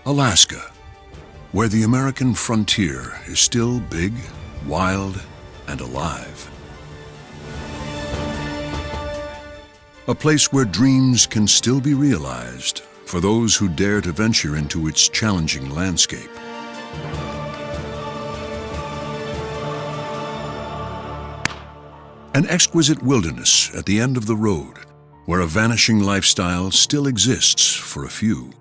Alaska, where the American frontier is still big, wild, and alive. A place where dreams can still be realized for those who dare to venture into its challenging landscape. An exquisite wilderness at the end of the road, where a vanishing lifestyle still exists for a few.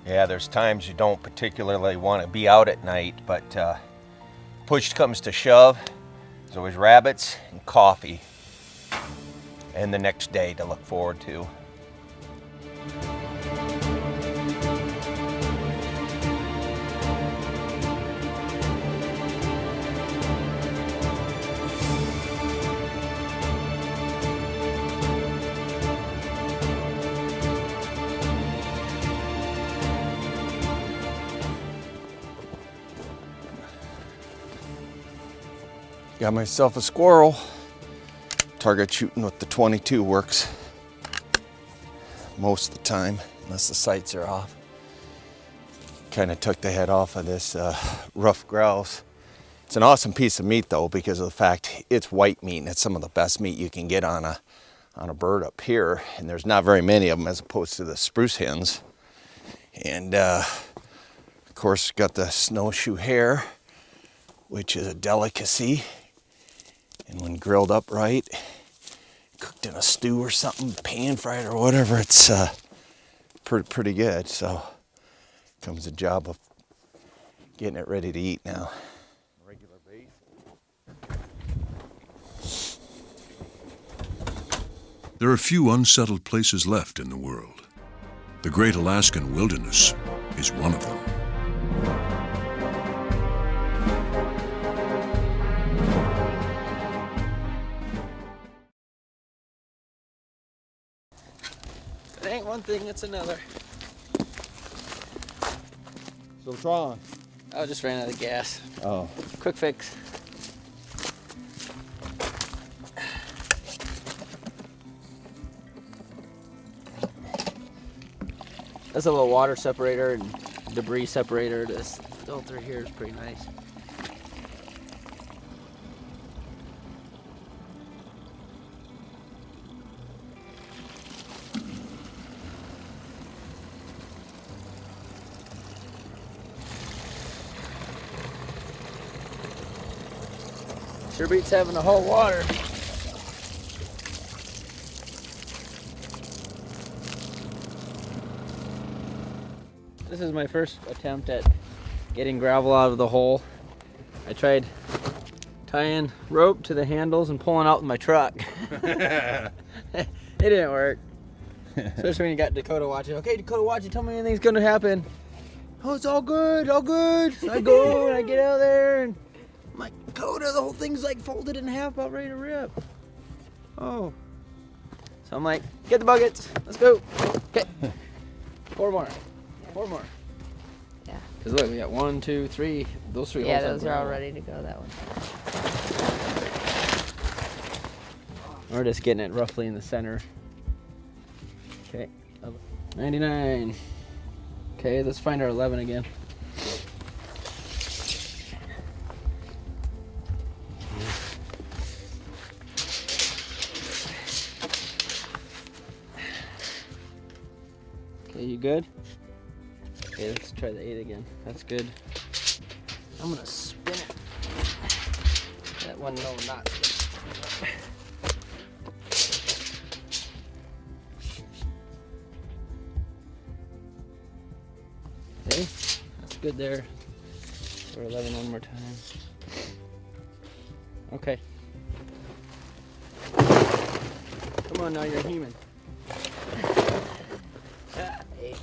Yeah, there's times you don't particularly want to be out at night, but push comes to shove, there's always rabbits and coffee, and the next day to look forward to. Got myself a squirrel. Target shooting with the 22 works most of the time, unless the sights are off. Kind of took the head off of this rough grouse. It's an awesome piece of meat though, because of the fact it's white meat, and it's some of the best meat you can get on a bird up here. And there's not very many of them as opposed to the spruce hens. And of course, got the snowshoe hare, which is a delicacy. And when grilled up right, cooked in a stew or something, pan fried or whatever, it's pretty good. So comes the job of getting it ready to eat now. Regular base. There are few unsettled places left in the world. The Great Alaskan Wilderness is one of them. It ain't one thing, it's another. So what's wrong? I just ran out of gas. Oh. Quick fix. That's a little water separator and debris separator. This filter here is pretty nice. Sure beats having the whole water. This is my first attempt at getting gravel out of the hole. I tried tying rope to the handles and pulling out with my truck. It didn't work. Especially when you got Dakota watching. Okay, Dakota watching, tell me anything's gonna happen. Oh, it's all good, all good. So I go and I get out there and I'm like, Dakota, the whole thing's like folded in half, about ready to rip. Oh. So I'm like, get the buckets, let's go. Okay. Four more. Yeah. Because look, we got 1, 2, 3. Those three Yeah, holes those are all ready to go, that one. We're just getting it roughly in the center. Okay. 99. Okay, let's find our 11 again. Okay, you good? Okay, let's try the 8 again. That's good. I'm gonna spin it. That one, no, not. Okay, that's good there. We're 11 one more time. Okay. Come on now, you're a human. 8.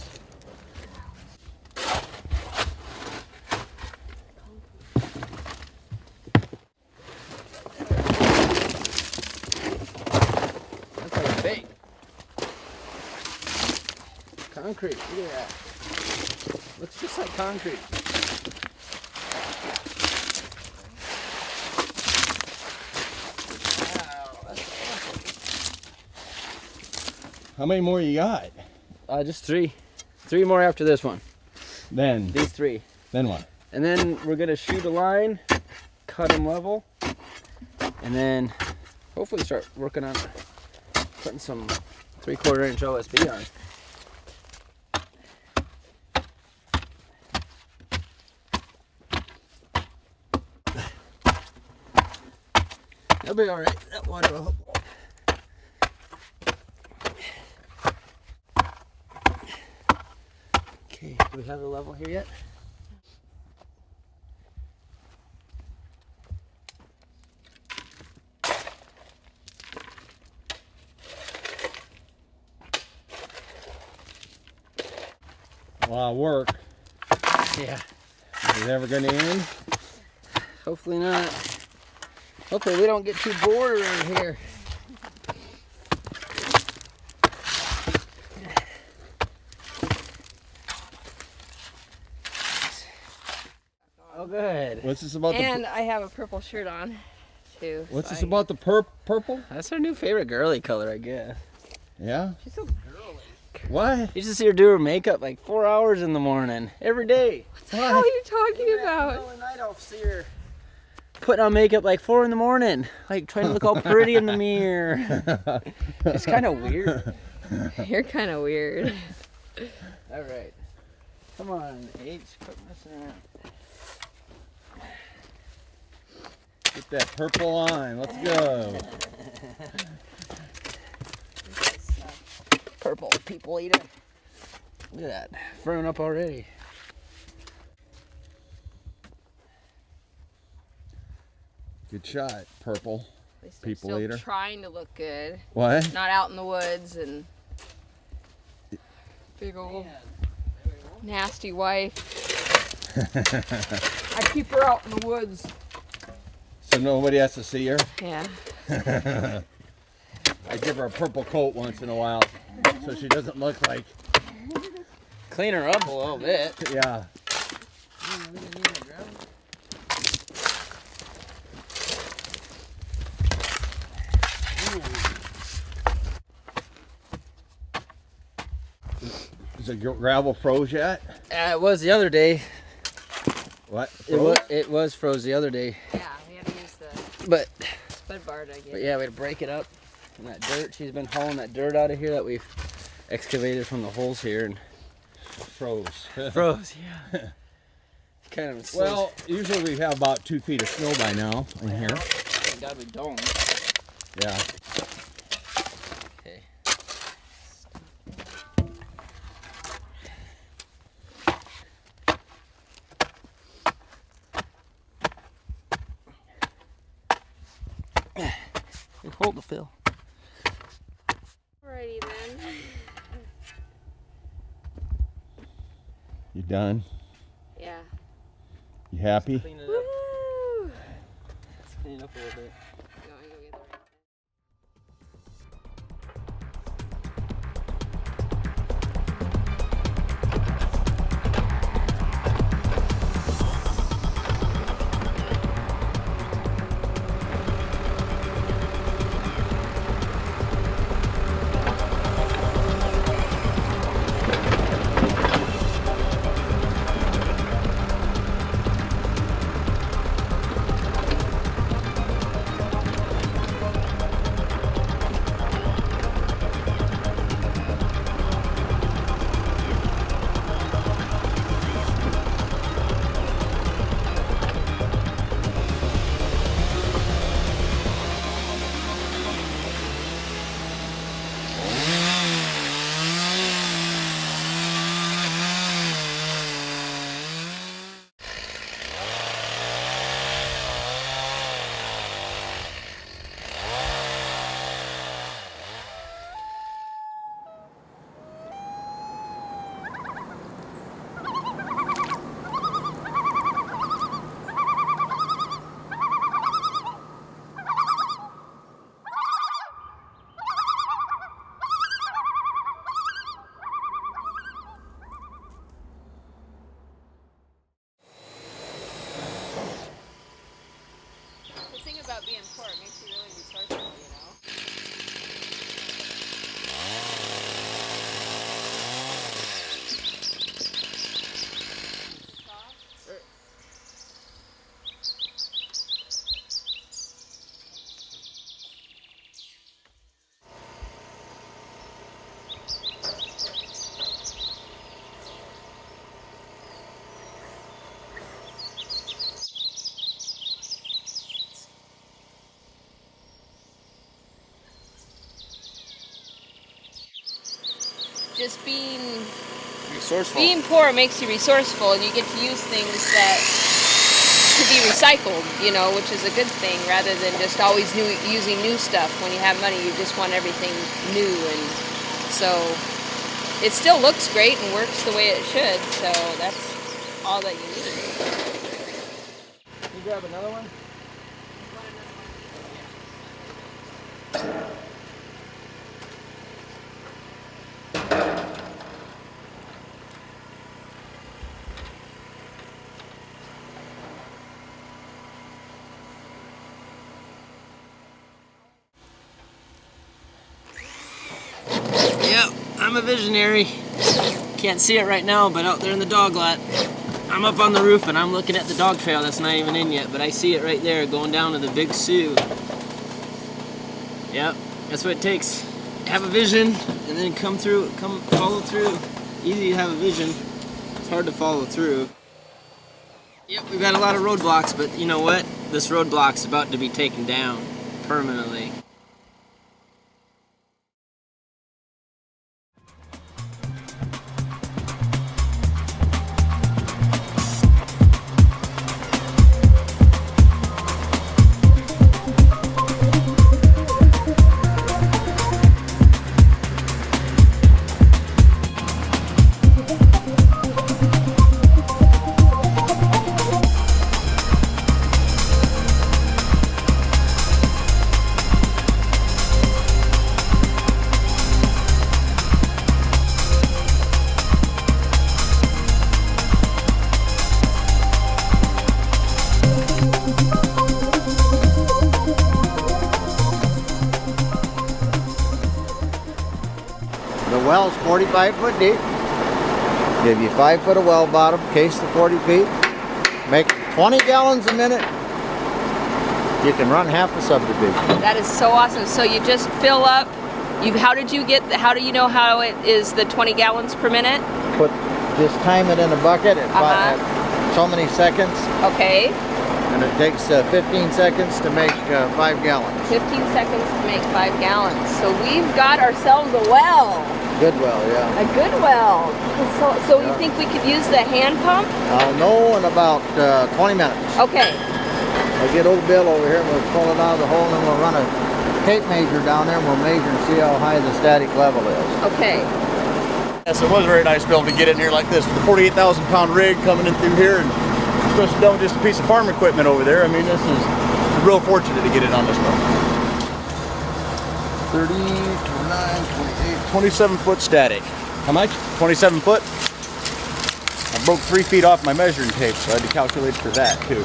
That's like a bait. Concrete, look at that. Looks just like concrete. Wow, that's awesome. How many more you got? Just 3. 3 more after this one. Then These 3. what? And then we're gonna shoot a line, cut them level, and then hopefully start working on putting some 3/4 inch OSB on. That'll be all right. That water will help. Okay, do we have the level here yet? A lot of work. Yeah. Is it ever going to end? Hopefully not. Hopefully we don't get too bored around here. Oh, good. What's this about? And I have a purple shirt on, too. What's so this about the purple? That's our new favorite girly color, I guess. Yeah. She's so girly. What? You just see her do her makeup like 4 hours in the morning, every day. What the hell are you talking about? Middle of the night I'll see her putting on makeup like 4 in the morning, like trying to look all pretty in the mirror. It's kind of weird. You're kind of weird. All right. Come on, H, quit messing around. Get that purple on. Let's go. Purple people eater. Look at that, furrowing up already. Good shot, purple. At least People I'm still eater. trying to look good. What? Not out in the woods and big old nasty wife. I keep her out in the woods. So nobody has to see her? Yeah. I give her a purple coat once in a while so she doesn't look like, Clean her up a little bit. yeah. Is the gravel froze yet? It was the other day. What? It was froze the other day. Yeah, we had to use the But spud bar to get yeah, we had to break it up. And that dirt, she's been hauling that dirt out of here that we've excavated from the holes here and Froze. froze. Yeah. Kind of. Well, usually we have about 2 feet of snow by now in here. Thank God we don't. Yeah. Okay. Hold the fill. Alrighty then. You done? Yeah. You happy? Clean it up. Woo! Let's clean it up a little bit. Going to go get the right being poor, it makes you really resourceful, you know? Just being poor makes you resourceful, and you get to use things that to be recycled, you know, which is a good thing, rather than just always using new stuff. When you have money, you just want everything new, and so it still looks great and works the way it should, so that's all that you need. Can you grab another one? Yep, I'm a visionary. Can't see it right now, but out there in the dog lot, I'm up on the roof and I'm looking at the dog trail that's not even in yet, but I see it right there going down to the Big Sioux. Yep, that's what it takes. Have a vision and then follow through. Easy to have a vision, it's hard to follow through. Yep, we've had a lot of roadblocks, but you know what? This roadblock's about to be taken down permanently. The well's 45 foot deep. Give you 5 foot of well bottom, case the 40 feet. Make 20 gallons a minute. You can run half the subdivision. That is so awesome. So you just fill up. How do you know how it is the 20 gallons per minute? Just time it in a bucket at so many seconds. Okay. And it takes 15 seconds to make 5 gallons. 15 seconds to make 5 gallons. So we've got ourselves a well. Good well, yeah. A good well. So you think we could use the hand pump? I'll know in about 20 minutes. Okay. I'll get old Bill over here and we'll pull it out of the hole and then we'll run a tape measure down there and we'll measure and see how high the static level is. Okay. Yes, it was very nice to be able to get in here like this with a 48,000 pound rig coming in through here, and especially done with just a piece of farm equipment over there. I mean, this is real fortunate to get it on this one. 30, 29, 28, 27 foot static. How much? 27 foot. I broke 3 feet off my measuring tape, so I had to calculate for that too.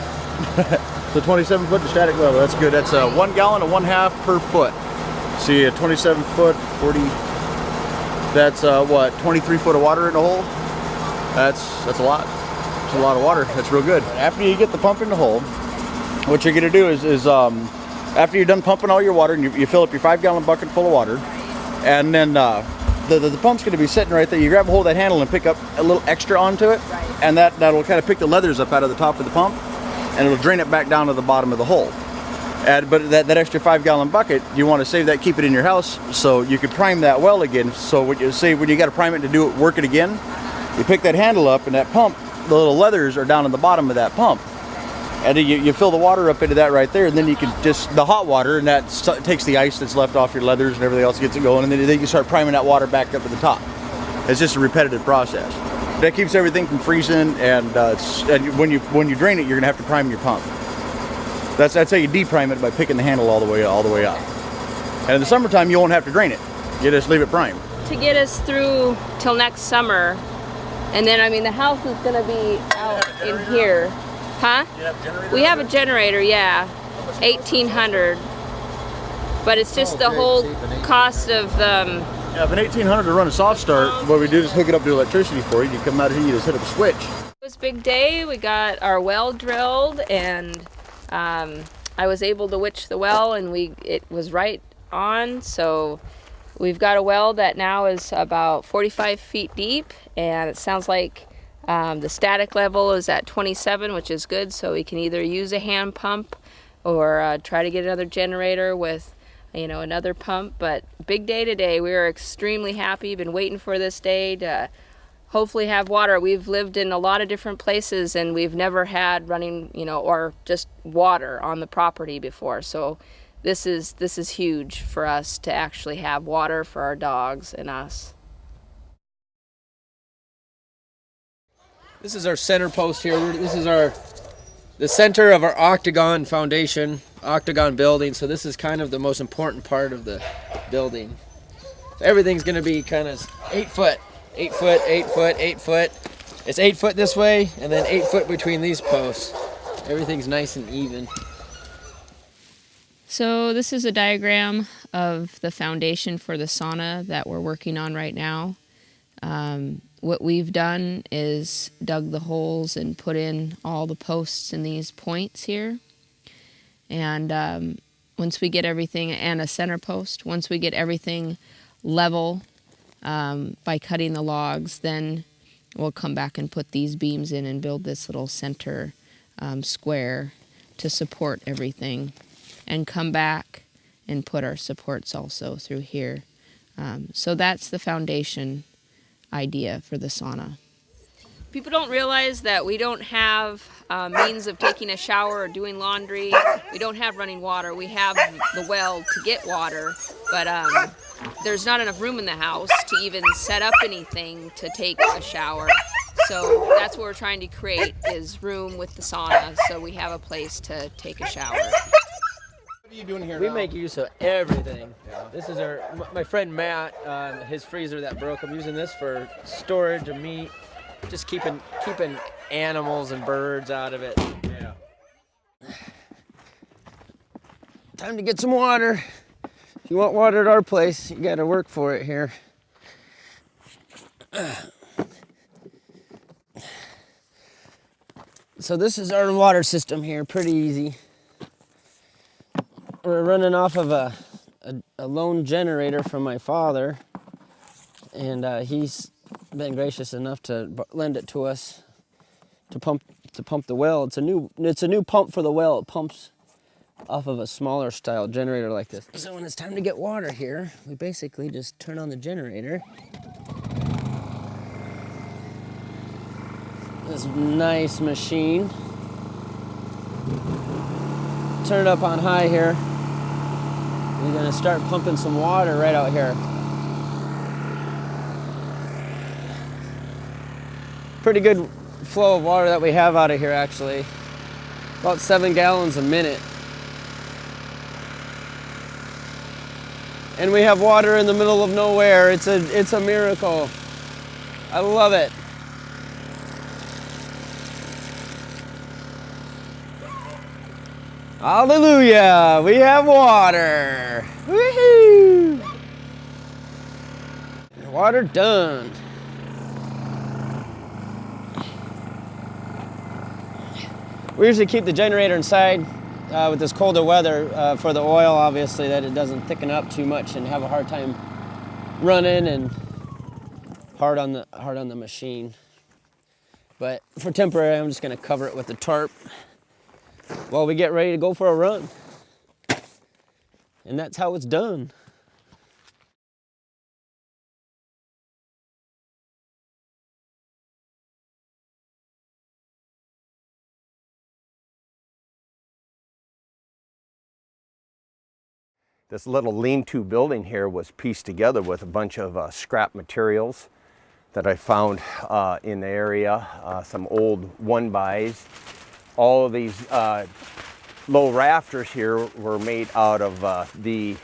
So 27 foot to static level, that's good. That's 1 gallon and 1/2 per foot. See, a 27 foot, 40, that's what, 23 foot of water in the hole? That's a lot. That's a lot of water. That's real good. After you get the pump in the hole, what you're gonna do is after you're done pumping all your water and you fill up your 5 gallon bucket full of water, and then the pump's gonna be sitting right there. You grab a hold of that handle and pick up a little extra onto it, and that'll kind of pick the leathers up out of the top of the pump, and it'll drain it back down to the bottom of the hole. But that extra 5 gallon bucket, you want to save that, keep it in your house, so you could prime that well again. So when you got to prime it to work it again, you pick that handle up and that pump, the little leathers are down in the bottom of that pump. And then you fill the water up into that right there, and then you can the hot water, and that takes the ice that's left off your leathers and everything else, gets it going, and then you can start priming that water back up at the top. It's just a repetitive process. That keeps everything from freezing, and when you drain it, you're gonna have to prime your pump. That's how you deprime it, by picking the handle all the way up. And in the summertime, you won't have to drain it. You just leave it primed. To get us through till next summer, and then I mean the house is gonna be out in here. Huh? You have a generator? We have a generator, yeah. $1,800. But it's just the whole cost of Yeah, if an 1800 to run a soft start, what we do is hook it up to electricity for you. You come out here, you just hit up a switch. It was a big day. We got our well drilled, and I was able to witch the well, and it was right on. So we've got a well that now is about 45 feet deep, and it sounds like the static level is at 27, which is good. So we can either use a hand pump or try to get another generator with another pump. But big day today. We are extremely happy. Been waiting for this day to hopefully have water. We've lived in a lot of different places, and we've never had running, or just water on the property before. So this is huge for us to actually have water for our dogs and us. This is our center post here. This is the center of our Octagon foundation, Octagon building. So this is kind of the most important part of the building. So everything's going to be kind of 8 foot, 8 foot, 8 foot, 8 foot. It's 8 foot this way, and then 8 foot between these posts. Everything's nice and even. So this is a diagram of the foundation for the sauna that we're working on right now. What we've done is dug the holes and put in all the posts in these points here. And once we get everything, and a center post, once we get everything level by cutting the logs, then we'll come back and put these beams in and build this little center square to support everything, and come back and put our supports also through here. So that's the foundation idea for the sauna. People don't realize that we don't have means of taking a shower or doing laundry. We don't have running water. We have the well to get water, but there's not enough room in the house to even set up anything to take a shower. So that's what we're trying to create, is room with the sauna, so we have a place to take a shower. What are you doing here We now? make use of everything. This is my friend Matt, his freezer that broke. I'm using this for storage of meat, just keeping animals and birds out of it. Yeah. Time to get some water. If you want water at our place, you got to work for it here. So this is our water system here, pretty easy. We're running off of a lone generator from my father, and he's been gracious enough to lend it to us to pump the well. It's a new pump for the well. It pumps off of a smaller style generator like this. So when it's time to get water here, we basically just turn on the generator. This nice machine. Turn it up on high here. We're gonna start pumping some water right out here. Pretty good flow of water that we have out of here, actually. About 7 gallons a minute. And we have water in the middle of nowhere. It's a miracle. I love it. Hallelujah! We have water! Woohoo! Water done. We usually keep the generator inside with this colder weather for the oil, obviously, that it doesn't thicken up too much and have a hard time running, and hard on the machine. But for temporary, I'm just going to cover it with the tarp while we get ready to go for a run. And that's how it's done. This little lean-to building here was pieced together with a bunch of scrap materials that I found in the area, some old one-bys. All of these low rafters here were made out of the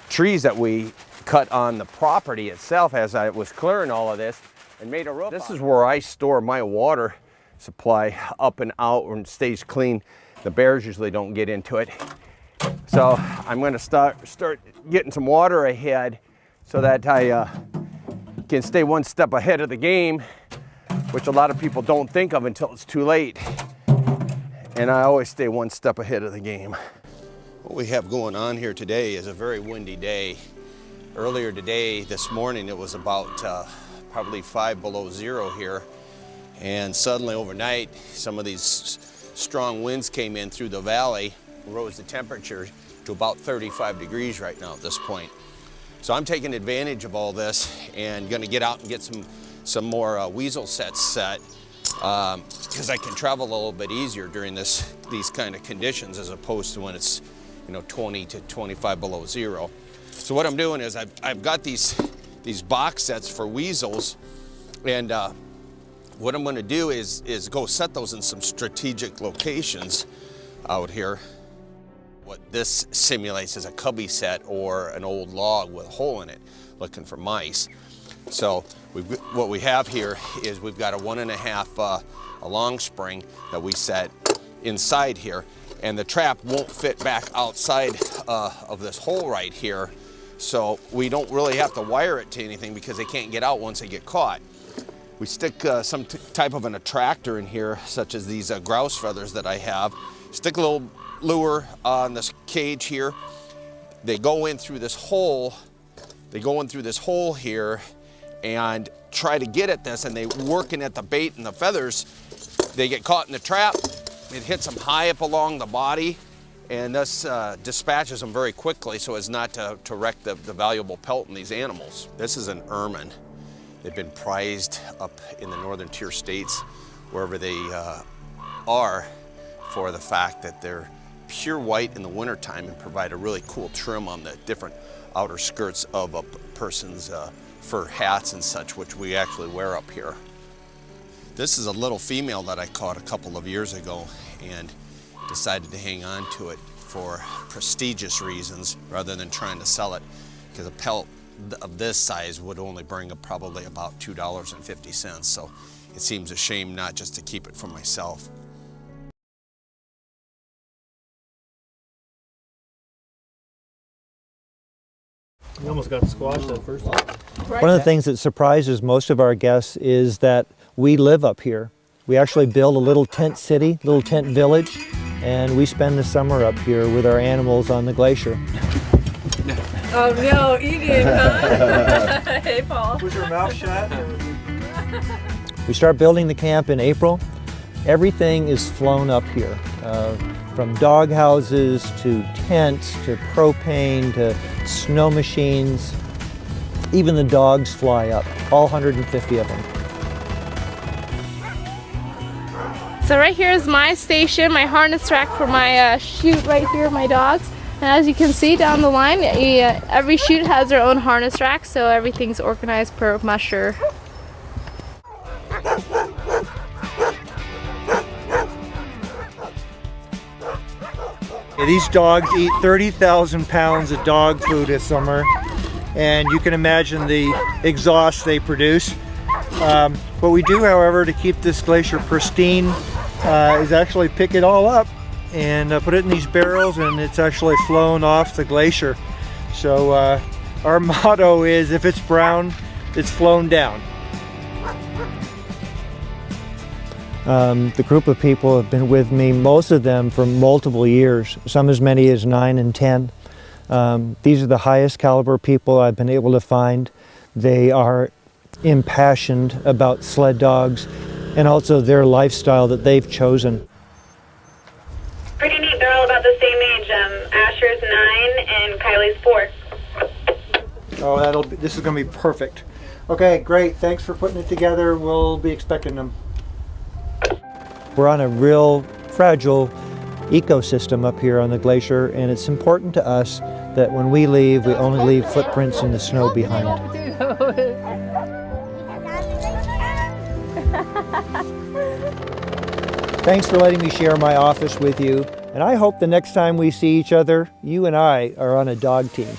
trees that we cut on the property itself as I was clearing all of this, and made a roof. This is where I store my water supply up and out and stays clean. The bears usually don't get into it. So I'm going to start getting some water ahead so that I can stay one step ahead of the game, which a lot of people don't think of until it's too late. And I always stay one step ahead of the game. What we have going on here today is a very windy day. Earlier today, this morning, it was about probably 5 below zero here. And suddenly overnight, some of these strong winds came in through the valley, rose the temperature to about 35 degrees right now at this point. So I'm taking advantage of all this and gonna get out and get some more weasel sets set because I can travel a little bit easier during these kind of conditions as opposed to when it's 20 to 25 below zero. So what I'm doing is I've got these box sets for weasels, and what I'm going to do is go set those in some strategic locations out here. What this simulates is a cubby set or an old log with a hole in it, looking for mice. So what we have here is we've got a 1.5 a long spring that we set inside here, and the trap won't fit back outside of this hole right here. So we don't really have to wire it to anything because they can't get out once they get caught. We stick some type of an attractor in here, such as these grouse feathers that I have. Stick a little lure on this cage here. They go in through this hole. They go in through this hole here and try to get at this, and they working at the bait and the feathers. They get caught in the trap. It hits them high up along the body, and thus dispatches them very quickly so as not to wreck the valuable pelt in these animals. This is an ermine. They've been prized up in the northern tier states, wherever they are, for the fact that they're pure white in the wintertime and provide a really cool trim on the different outer skirts of a person's fur hats and such, which we actually wear up here. This is a little female that I caught a couple of years ago and decided to hang on to it for prestigious reasons rather than trying to sell it, because a pelt of this size would only bring up probably about $2.50. So it seems a shame not just to keep it for myself. You almost got squashed that first time. One of the things that surprises most of our guests is that we live up here. We actually build a little tent city, little tent village, and we spend the summer up here with our animals on the glacier. Oh no, eating, huh? Hey, Paul. Was your mouth shut? We start building the camp in April. Everything is flown up here, from dog houses to tents to propane to snow machines. Even the dogs fly up, all 150 of them. So right here is my station, my harness rack for my chute right here, my dogs. And as you can see down the line, every chute has their own harness rack, so everything's organized per musher. These dogs eat 30,000 pounds of dog food this summer, and you can imagine the exhaust they produce. What we do, however, to keep this glacier pristine is actually pick it all up and put it in these barrels, and it's actually flown off the glacier. So our motto is, if it's brown, it's flown down. The group of people have been with me, most of them for multiple years, some as many as 9 and 10. These are the highest caliber people I've been able to find. They are impassioned about sled dogs and also their lifestyle that they've chosen. Pretty neat, they're all about the same age. Asher's 9 and Kylie's 4. Oh, this is going to be perfect. Okay, great. Thanks for putting it together. We'll be expecting them. We're on a real fragile ecosystem up here on the glacier, and it's important to us that when we leave, we only leave footprints in the snow behind. Thanks for letting me share my office with you, and I hope the next time we see each other, you and I are on a dog team.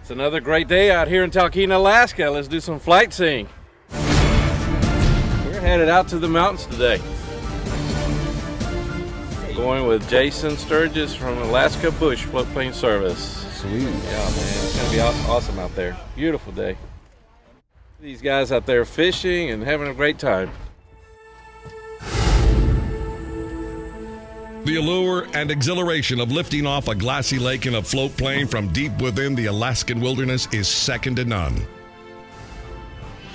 It's another great day out here in Talkeetna, Alaska. Let's do some flight seeing. We're headed out to the mountains today. Going with Jason Sturgis from Alaska Bush Floatplane Service. Sweet. Yeah, man, it's gonna be awesome out there. Beautiful day. These guys out there fishing and having a great time. The allure and exhilaration of lifting off a glassy lake in a float plane from deep within the Alaskan wilderness is second to none.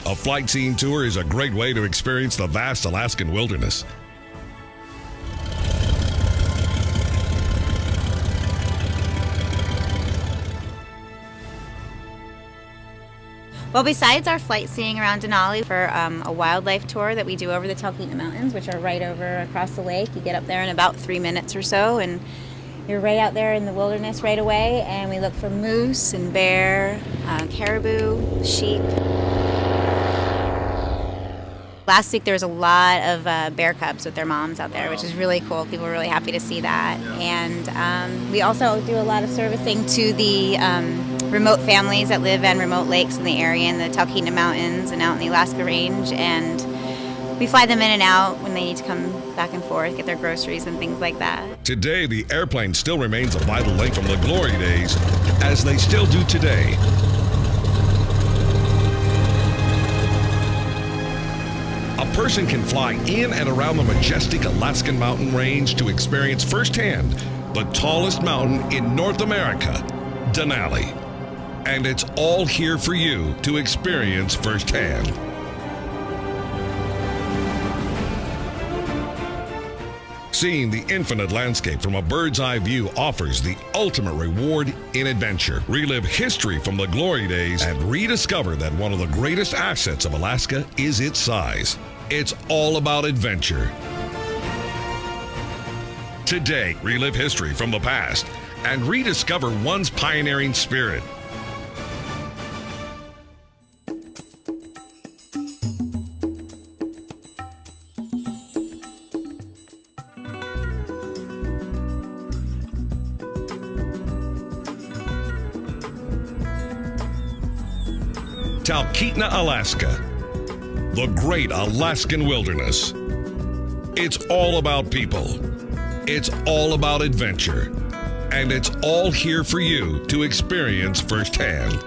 A flight scene tour is a great way to experience the vast Alaskan wilderness. Well, besides our flight seeing around Denali for a wildlife tour that we do over the Talkeetna Mountains, which are right over across the lake, you get up there in about 3 minutes or so, and you're right out there in the wilderness right away, and we look for moose and bear, caribou, sheep. Last week there was a lot of bear cubs with their moms out there, which is really cool. People were really happy to see that. And we also do a lot of servicing to the remote families that live on remote lakes in the area in the Talkeetna Mountains and out in the Alaska Range. And we fly them in and out when they need to come back and forth, get their groceries and things like that. Today, the airplane still remains a vital link from the glory days, as they still do today. A person can fly in and around the majestic Alaskan mountain range to experience firsthand the tallest mountain in North America, Denali. And it's all here for you to experience firsthand. Seeing the infinite landscape from a bird's eye view offers the ultimate reward in adventure. Relive history from the glory days and rediscover that one of the greatest assets of Alaska is its size. It's all about adventure. Today, relive history from the past and rediscover one's pioneering spirit. Talkeetna, Alaska, the great Alaskan wilderness. It's all about people. It's all about adventure. And it's all here for you to experience firsthand.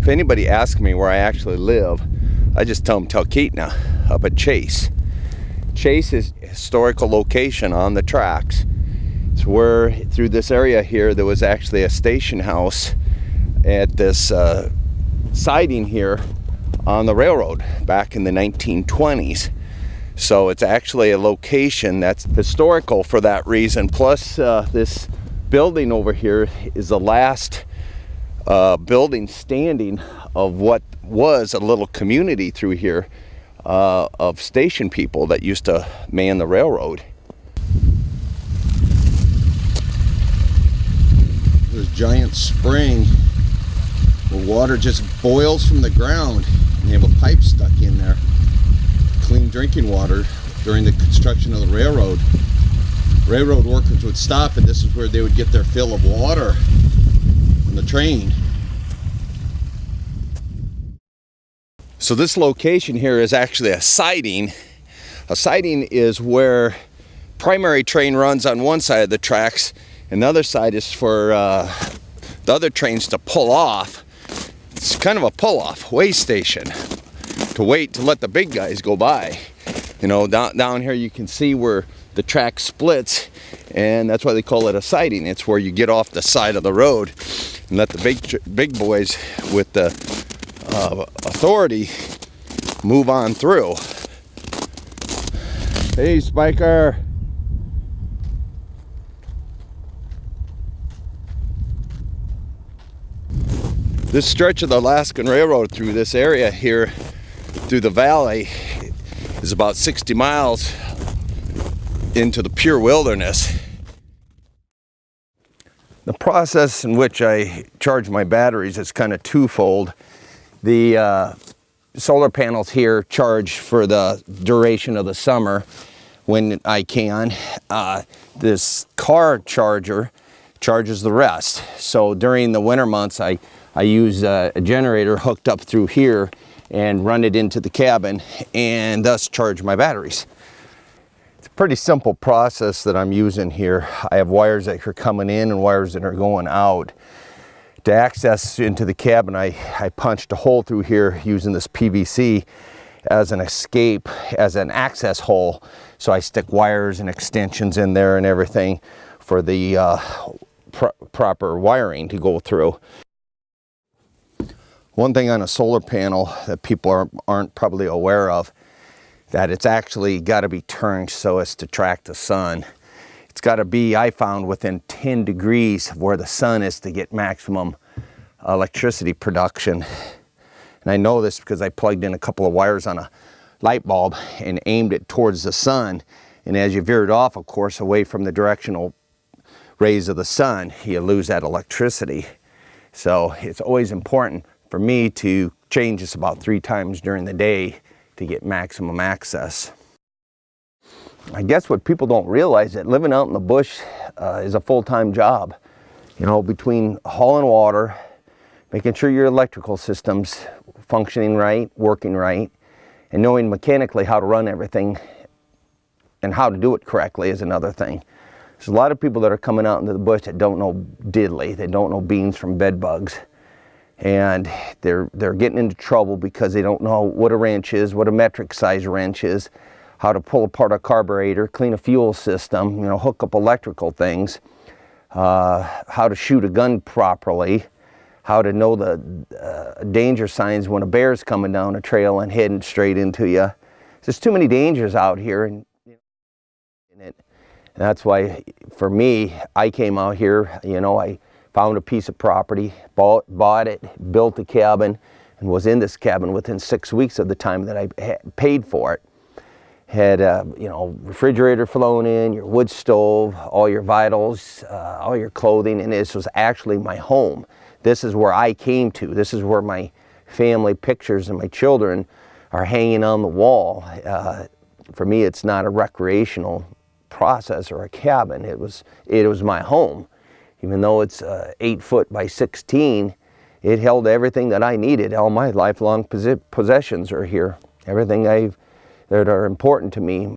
If anybody asks me where I actually live, I just tell them Talkeetna, up at Chase. Chase is a historical location on the tracks. It's where, through this area here, there was actually a station house at this siding here on the railroad back in the 1920s. So it's actually a location that's historical for that reason. Plus, this building over here is the last building standing of what was a little community through here of station people that used to man the railroad. There's a giant spring where water just boils from the ground, and they have a pipe stuck in there. Clean drinking water during the construction of the railroad. Railroad workers would stop, and this is where they would get their fill of water on the train. So this location here is actually a siding. A siding is where primary train runs on one side of the tracks, and the other side is for the other trains to pull off. It's kind of a pull-off way station to wait to let the big guys go by. You know, down here you can see where the track splits, and that's why they call it a siding. It's where you get off the side of the road and let the big boys with the authority move on through. Hey, Spiker. This stretch of the Alaskan Railroad through this area here, through the valley, is about 60 miles into the pure wilderness. The process in which I charge my batteries is kind of twofold. The solar panels here charge for the duration of the summer when I can. This car charger charges the rest. So during the winter months, I use a generator hooked up through here and run it into the cabin and thus charge my batteries. It's a pretty simple process that I'm using here. I have wires that are coming in and wires that are going out. To access into the cabin, I punched a hole through here using this PVC as an escape, as an access hole. So I stick wires and extensions in there and everything for the proper wiring to go through. One thing on a solar panel that people aren't probably aware of, that it's actually got to be turned so as to track the sun. It's got to be, I found, within 10 degrees of where the sun is to get maximum electricity production. And I know this because I plugged in a couple of wires on a light bulb and aimed it towards the sun. And as you veer it off, of course, away from the directional rays of the sun, you lose that electricity. So it's always important for me to change this about 3 times during the day to get maximum access. I guess what people don't realize that living out in the bush is a full-time job. You know, between hauling water, making sure your electrical system's functioning right, working right, and knowing mechanically how to run everything and how to do it correctly is another thing. There's a lot of people that are coming out into the bush that don't know diddly, they don't know beans from bed bugs. And they're getting into trouble because they don't know what a wrench is, what a metric size wrench is, how to pull apart a carburetor, clean a fuel system, you know, hook up electrical things, how to shoot a gun properly, how to know the danger signs when a bear's coming down a trail and heading straight into you. There's too many dangers out here, and that's why, for me, I came out here. You know, I found a piece of property, bought it, built a cabin, and was in this cabin within 6 weeks of the time that I had paid for it. Had you know, refrigerator flown in, your wood stove, all your vitals, all your clothing, and this was actually my home. This is where I came to. This is where my family pictures and my children are hanging on the wall. For me, it's not a recreational process or a cabin. It was my home. Even though it's 8 foot by 16, it held everything that I needed. All my lifelong possessions are here. Everything that are important to me.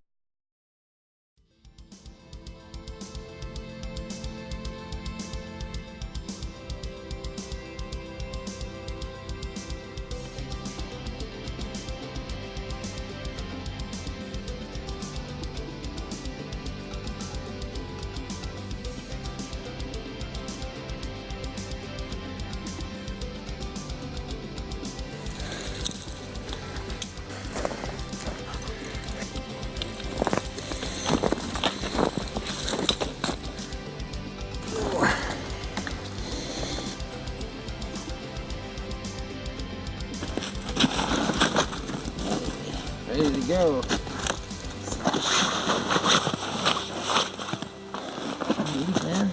Ready to go. Yeah.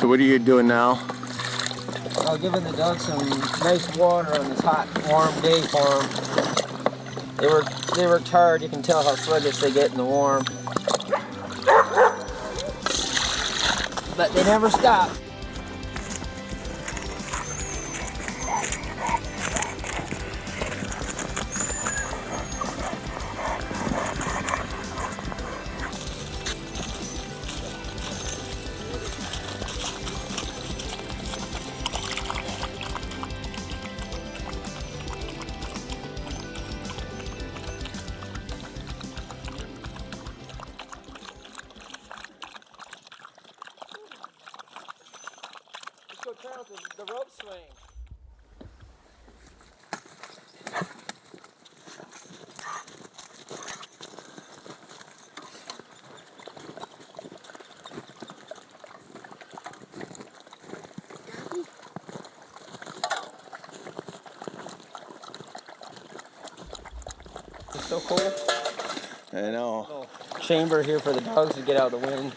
So what are you doing now? I'll give the dogs some nice water on this hot, warm day for them. They worked hard. You can tell how sluggish they get in the warm. But they never stop. The rope swing. It's so cool. I know. Little chamber here for the dogs to get out of the wind.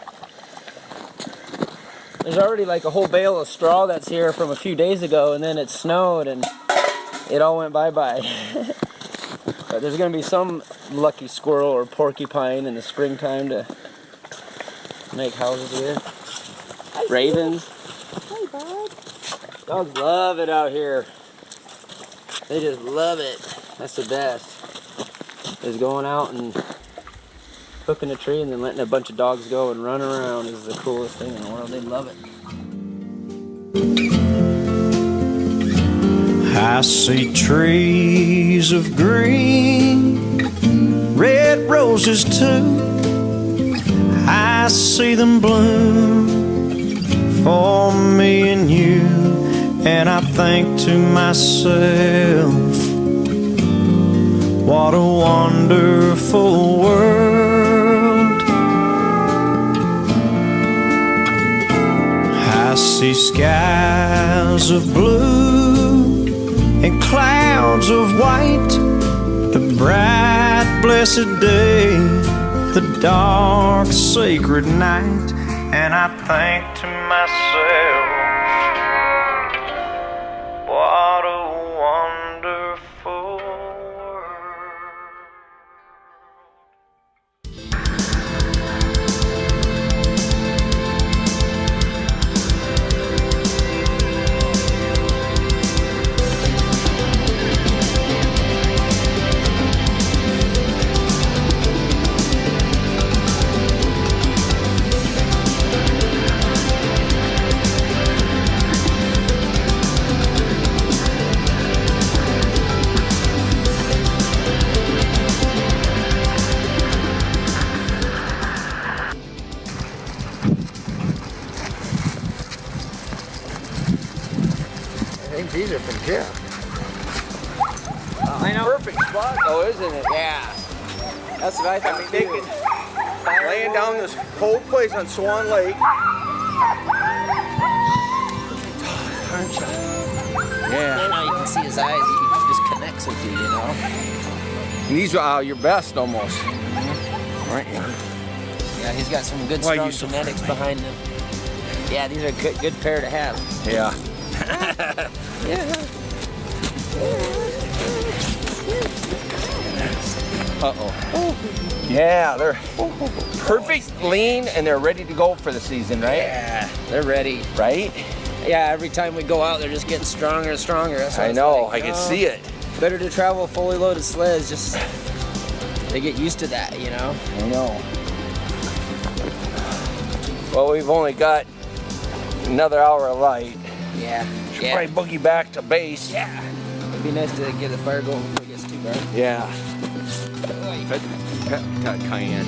There's already like a whole bale of straw that's here from a few days ago, and then it snowed and it all went bye-bye. But there's going to be some lucky squirrel or porcupine in the springtime to make houses with. Hi, ravens. Hi, bud. Dogs love it out here. They just love it. That's the best. Is going out and hooking a tree and then letting a bunch of dogs go and run around is the coolest thing in the world. They love it. I see trees of green, red roses too. I see them bloom for me and you, and I think to myself, what a wonderful world. I see skies of blue and clouds of white, the bright blessed day, the dark sacred night, and I think to myself, what a wonderful world. I think these are from Jeff. I know. Perfect spot, though, isn't it? Yeah. That's what I thought. I mean, they could laying down this whole place on Swan Lake. Yeah. Now you can see his eyes. He just connects with you, you know. And these are your best almost. Right. Yeah, he's got some good Why strong you so genetics behind him. Yeah, these are a good pair to have. Yeah. Uh-oh. Yeah, they're perfect lean and they're ready to go for the season, right? Yeah, they're ready. Right? Yeah, every time we go out, they're just getting stronger and stronger. That's what I it's know, like. I can see it. Better to travel fully loaded sleds, just they get used to that, you know? I know. Well, we've only got another hour of light. Yeah. Should probably boogie back to base. Yeah. It'd be nice to get the fire going before it gets too dark. Yeah. Got cayenne.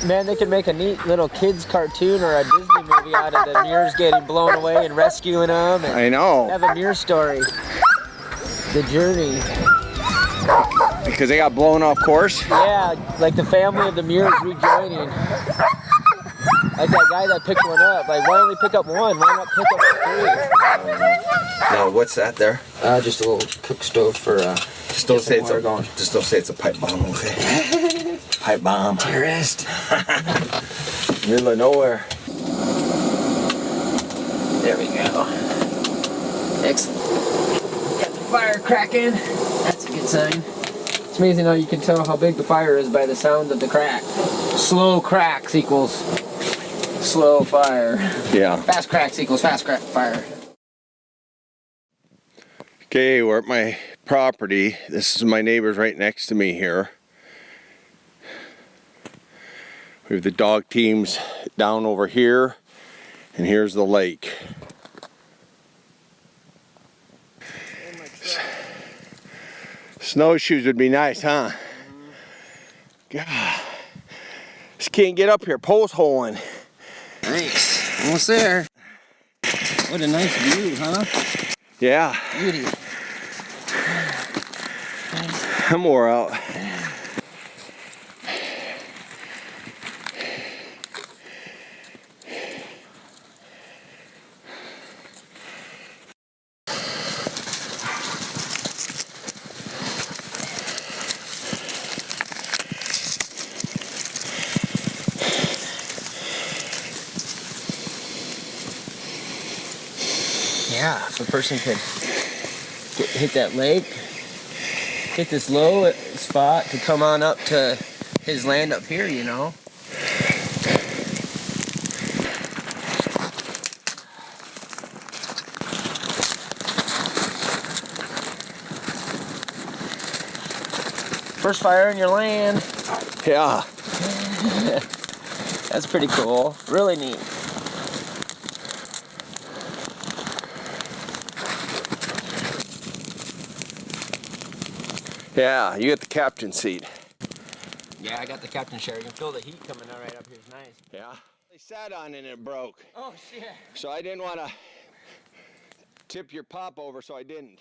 Man, they could make a neat little kids cartoon or a Disney movie out of the mirrors getting blown away and rescuing them. And I know. Have a mirror story. The journey. Because they got blown off course? Yeah, like the family of the Muirs rejoining. Like that guy that picked one up. Like, why only pick up one? Why not pick up three? Now, what's that there? Just a little cook stove for, just don't say it's a pipe bomb, okay? Pipe bomb. Terrorist. Middle of nowhere. There we go. Excellent. Got the fire cracking. That's a good sign. It's amazing how you can tell how big the fire is by the sound of the crack. Slow cracks equals slow fire. Yeah. Fast cracks equals fast crack fire. Okay, we're at my property. This is my neighbors right next to me here. We have the dog teams down over here, and here's the lake. Snowshoes would be nice, huh? God. Just can't get up here, post holing. Nice. Almost there. What a nice view, huh? Yeah. Beauty. I'm wore out. Yeah, if a person could hit that lake, hit this low spot to come on up to his land up here, you know. First fire in your land. Yeah. That's pretty cool. Really neat. Yeah, you get the captain seat. Yeah, I got the captain chair. You can feel the heat coming out right up here. It's nice. Yeah. They sat on it and it broke. Oh, shit. So I didn't want to tip your pop over, so I didn't.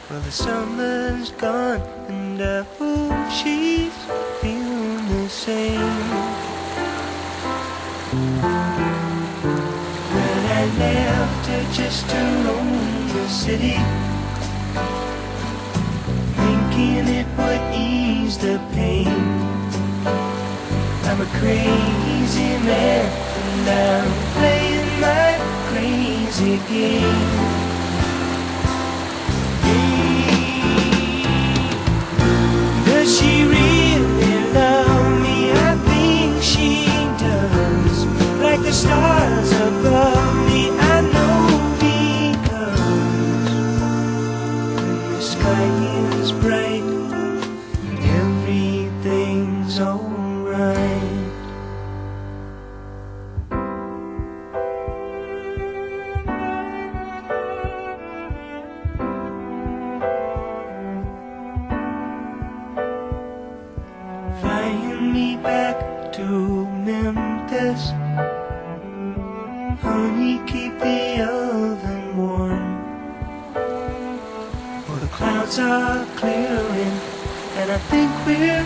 Well, the summer's gone and I hope she's feeling the same. after just to roam the city, thinking it would ease the pain. I'm a crazy man and I'm playing my crazy game. Does she really love me? I think she does. Like the stars above me, I know because when the sky is bright, everything's alright. Flying me back to Memphis, honey, keep the oven warm. For the clouds are clearing, and I think we're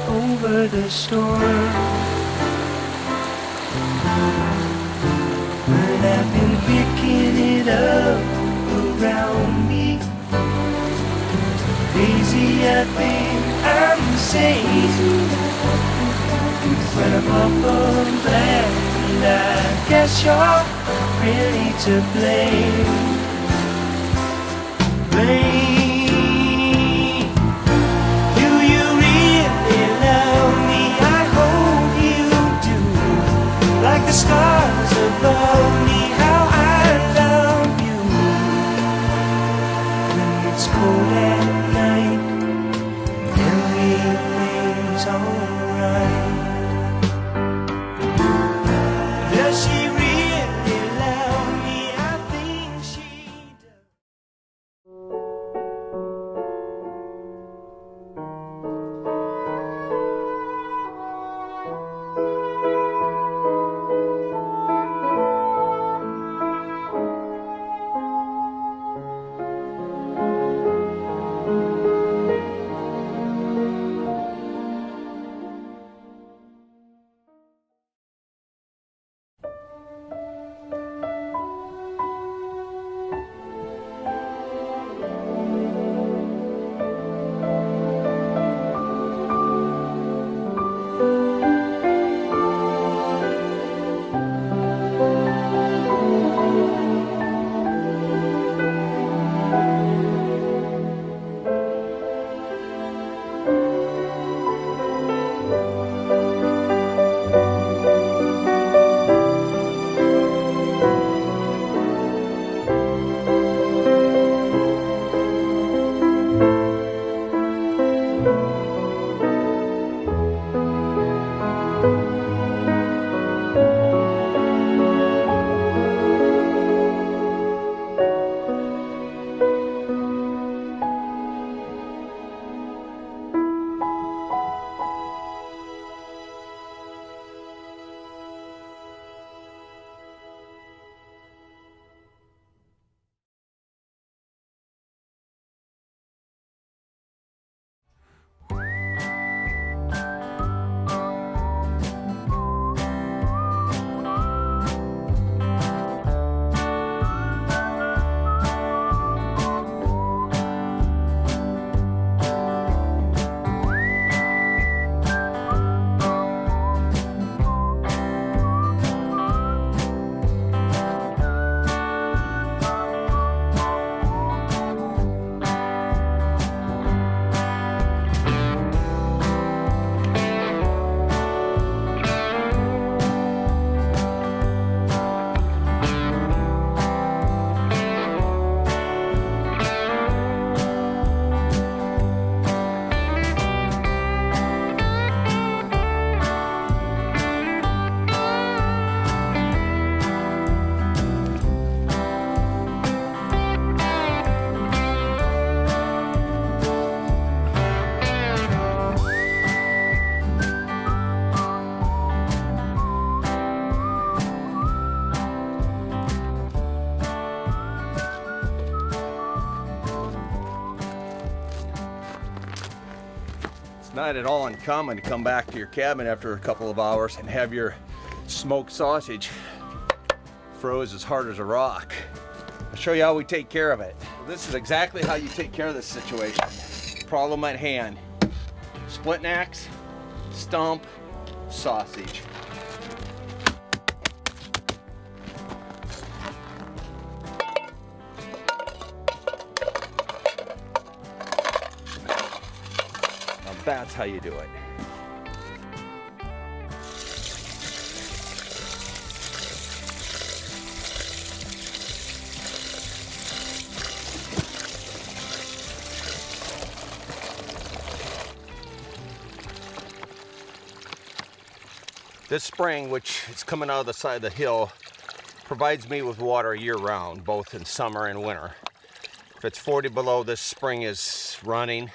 over the storm. But I've been picking it up around me. Crazy, I think I'm safe, but I'm awful glad, and I guess you're really to blame. Blame. Do you really love me? I hope you do. Like the stars above me, how I love you. When it's cold at night, everything's alright. Does she really love me? I think she does. Not at all uncommon to come back to your cabin after a couple of hours and have your smoked sausage froze as hard as a rock. I'll show you how we take care of it. This is exactly how you take care of this situation. Problem at hand. Split axe, stump, sausage. Now that's how you do it. This spring, which is coming out of the side of the hill, provides me with water year-round, both in summer and winter. If it's 40 below, this spring is running.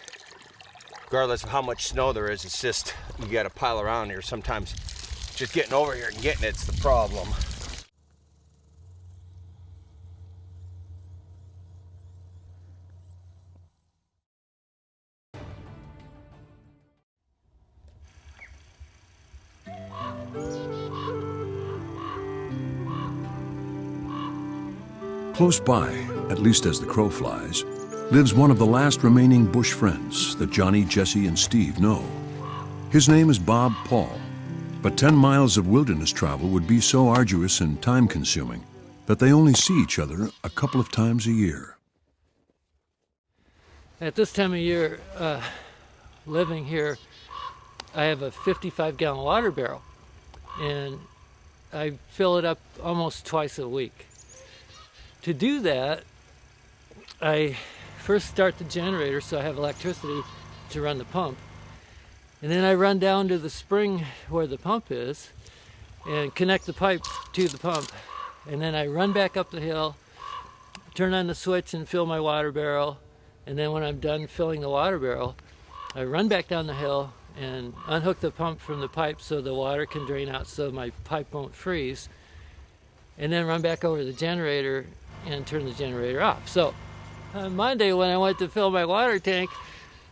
Regardless of how much snow there is, it's just, you gotta pile around here. Sometimes just getting over here and getting it's the problem. Close by, at least as the crow flies, lives one of the last remaining bush friends that Johnny, Jesse, and Steve know. His name is Bob Paul, but 10 miles of wilderness travel would be so arduous and time-consuming that they only see each other a couple of times a year. At this time of year, living here, I have a 55-gallon water barrel, and I fill it up almost twice a week. To do that, I first start the generator so I have electricity to run the pump. And then I run down to the spring where the pump is and connect the pipe to the pump. And then I run back up the hill, turn on the switch and fill my water barrel. And then when I'm done filling the water barrel, I run back down the hill and unhook the pump from the pipe so the water can drain out so my pipe won't freeze. And then run back over to the generator and turn the generator off. So on Monday when I went to fill my water tank,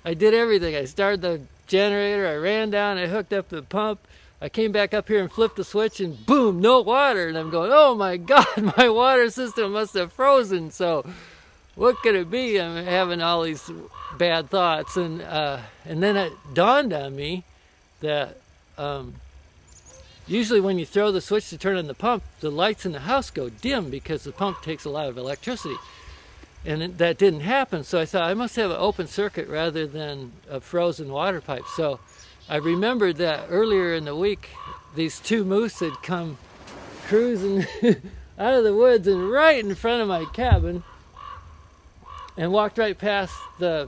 I did everything. I started the generator, I ran down, I hooked up the pump, I came back up here and flipped the switch and boom, no water. And I'm going, oh my God, my water system must have frozen. So what could it be? I'm having all these bad thoughts. And then it dawned on me that usually when you throw the switch to turn on the pump, the lights in the house go dim because the pump takes a lot of electricity. And that didn't happen, so I thought I must have an open circuit rather than a frozen water pipe. So I remembered that earlier in the week, these two moose had come cruising out of the woods and right in front of my cabin and walked right past the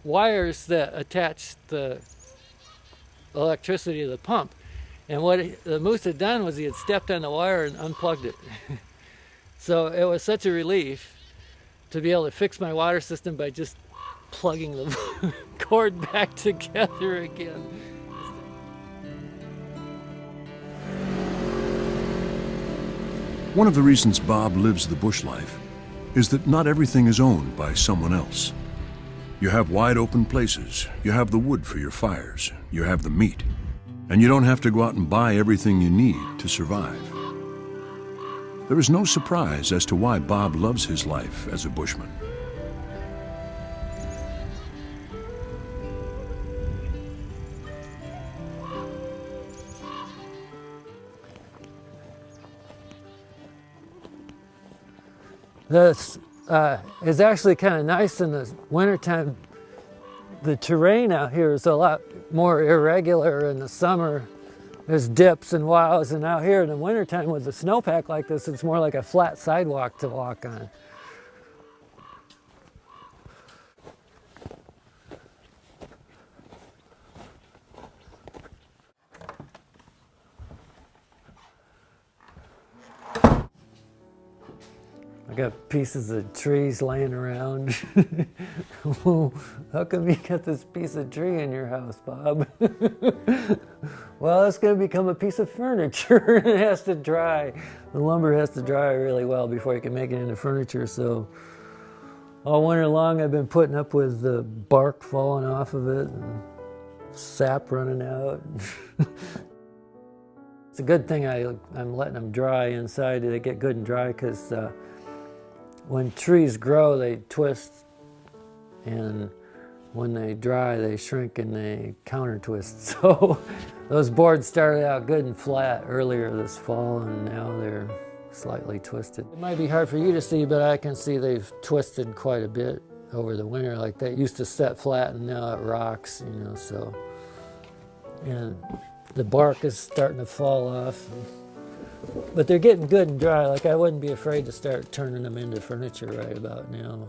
wires that attached the electricity to the pump. And what the moose had done was he had stepped on the wire and unplugged it. So it was such a relief to be able to fix my water system by just plugging the cord back together again. One of the reasons Bob lives the bush life is that not everything is owned by someone else. You have wide open places, you have the wood for your fires, you have the meat, and you don't have to go out and buy everything you need to survive. There is no surprise as to why Bob loves his life as a bushman. This is actually kind of nice in the wintertime. The terrain out here is a lot more irregular in the summer. There's dips and wows, and out here in the wintertime with a snowpack like this, it's more like a flat sidewalk to walk on. I got pieces of trees laying around. How come you got this piece of tree in your house, Bob? Well, it's going to become a piece of furniture. It has to dry. The lumber has to dry really well before you can make it into furniture. So all winter long I've been putting up with the bark falling off of it and sap running out. It's a good thing I'm letting them dry inside. They get good and dry because when trees grow, they twist, and when they dry, they shrink and they counter twist. So those boards started out good and flat earlier this fall, and now they're slightly twisted. It might be hard for you to see, but I can see they've twisted quite a bit over the winter. Like that used to set flat and now it rocks, you know, so. And the bark is starting to fall off. But they're getting good and dry. Like I wouldn't be afraid to start turning them into furniture right about now.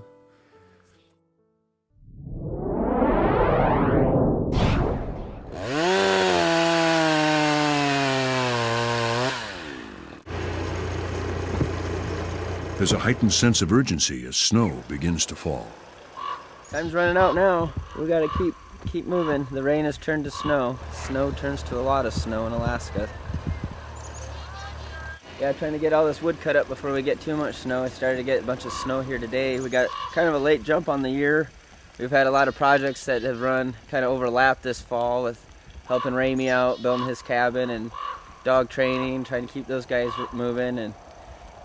There's a heightened sense of urgency as snow begins to fall. Time's running out now. We gotta keep moving. The rain has turned to snow. Snow turns to a lot of snow in Alaska. Yeah, trying to get all this wood cut up before we get too much snow. I started to get a bunch of snow here today. We got kind of a late jump on the year. We've had a lot of projects that have run kind of overlapped this fall with helping Ramey out, building his cabin, and dog training, trying to keep those guys moving. And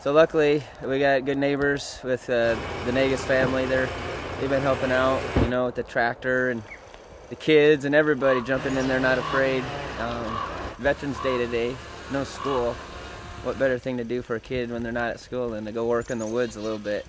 so luckily we got good neighbors with the Nagus family. They've been helping out, you know, with the tractor, and the kids and everybody jumping in there, not afraid. Veterans Day today, no school. What better thing to do for a kid when they're not at school than to go work in the woods a little bit.